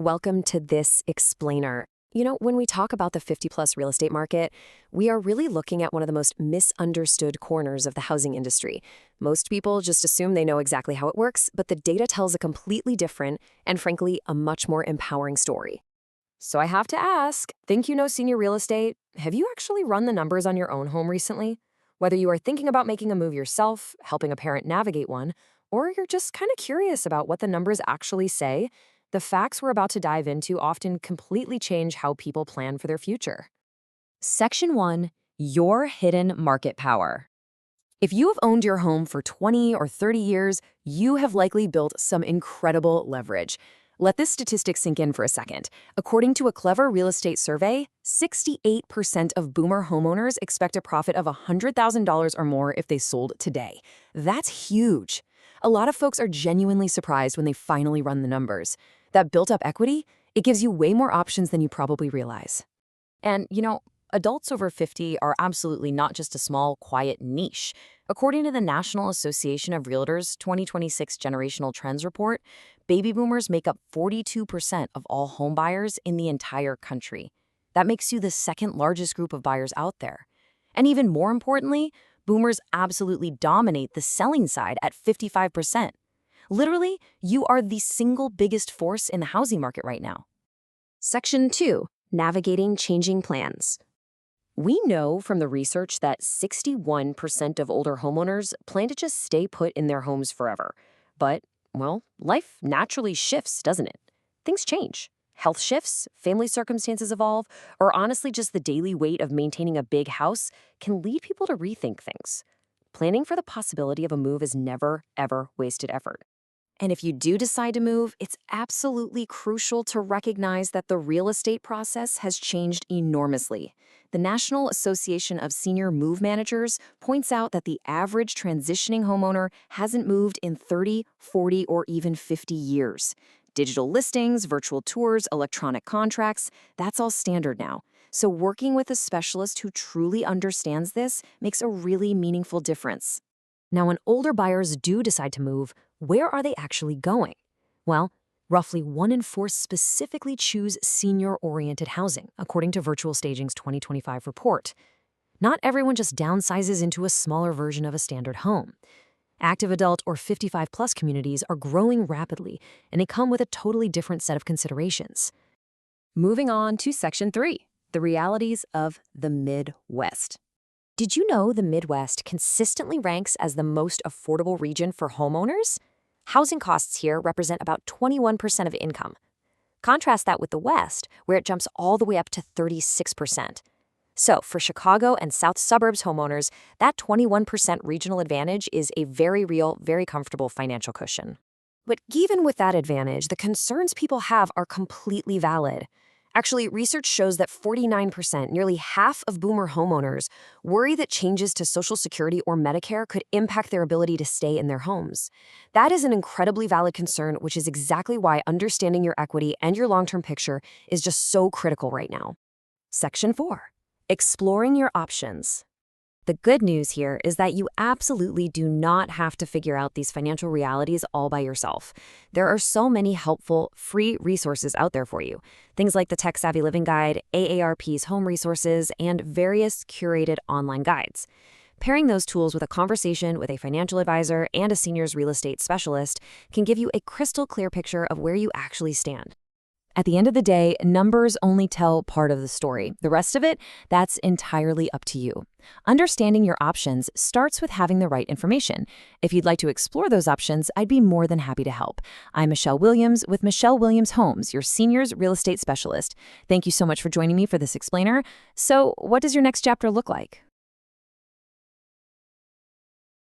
Welcome to this explainer. When we talk about the 50-plus real estate market, we are really looking at one of the most misunderstood corners of the housing industry. Most people just assume they know exactly how it works, but the data tells a completely different and, frankly, a much more empowering story. So I have to ask, think you know senior real estate? Have you actually run the numbers on your own home recently? Whether you are thinking about making a move yourself, helping a parent navigate one, or you're just kind of curious about what the numbers actually say, the facts we're about to dive into often completely change how people plan for their future. Section 1. Your hidden market power. If you have owned your home for 20 or 30 years, you have likely built some incredible leverage. Let this statistic sink in for a second. According to a Clever real estate survey, 68% of boomer homeowners expect a profit of $100,000 or more if they sold today. That's huge. A lot of folks are genuinely surprised when they finally run the numbers. That built-up equity, it gives you way more options than you probably realize. And, adults over 50 are absolutely not just a small, quiet niche. According to the National Association of Realtors' 2026 Generational Trends Report, baby boomers make up 42% of all home buyers in the entire country. That makes you the second largest group of buyers out there. And even more importantly, boomers absolutely dominate the selling side at 55%. Literally, you are the single biggest force in the housing market right now. Section 2. Navigating changing plans. We know from the research that 61% of older homeowners plan to just stay put in their homes forever. But, life naturally shifts, doesn't it? Things change. Health shifts, family circumstances evolve, or honestly just the daily weight of maintaining a big house can lead people to rethink things. Planning for the possibility of a move is never, ever wasted effort. And if you do decide to move, it's absolutely crucial to recognize that the real estate process has changed enormously. The National Association of Senior Move Managers points out that the average transitioning homeowner hasn't moved in 30, 40, or even 50 years. Digital listings, virtual tours, electronic contracts, that's all standard now. So working with a specialist who truly understands this makes a really meaningful difference. Now, when older buyers do decide to move, where are they actually going? Well, roughly 1 in 4 specifically choose senior-oriented housing, according to Virtual Staging's 2025 report. Not everyone just downsizes into a smaller version of a standard home. Active adult or 55-plus communities are growing rapidly, and they come with a totally different set of considerations. Moving on to Section 3, the realities of the Midwest. Did you know the Midwest consistently ranks as the most affordable region for homeowners? Housing costs here represent about 21% of income. Contrast that with the West, where it jumps all the way up to 36%. So, for Chicago and South Suburbs homeowners, that 21% regional advantage is a very real, very comfortable financial cushion. But even with that advantage, the concerns people have are completely valid. Actually, research shows that 49%, nearly half of boomer homeowners, worry that changes to Social Security or Medicare could impact their ability to stay in their homes. That is an incredibly valid concern, which is exactly why understanding your equity and your long-term picture is just so critical right now. Section 4. Exploring your options. The good news here is that you absolutely do not have to figure out these financial realities all by yourself. There are so many helpful, free resources out there for you. Things like the Tech Savvy Living Guide, AARP's home resources, and various curated online guides. Pairing those tools with a conversation with a financial advisor and a seniors real estate specialist can give you a crystal clear picture of where you actually stand. At the end of the day, numbers only tell part of the story. The rest of it, that's entirely up to you. Understanding your options starts with having the right information. If you'd like to explore those options, I'd be more than happy to help. I'm Michelle Williams with Michelle Williams Homes, your seniors real estate specialist. Thank you so much for joining me for this explainer. So, what does your next chapter look like?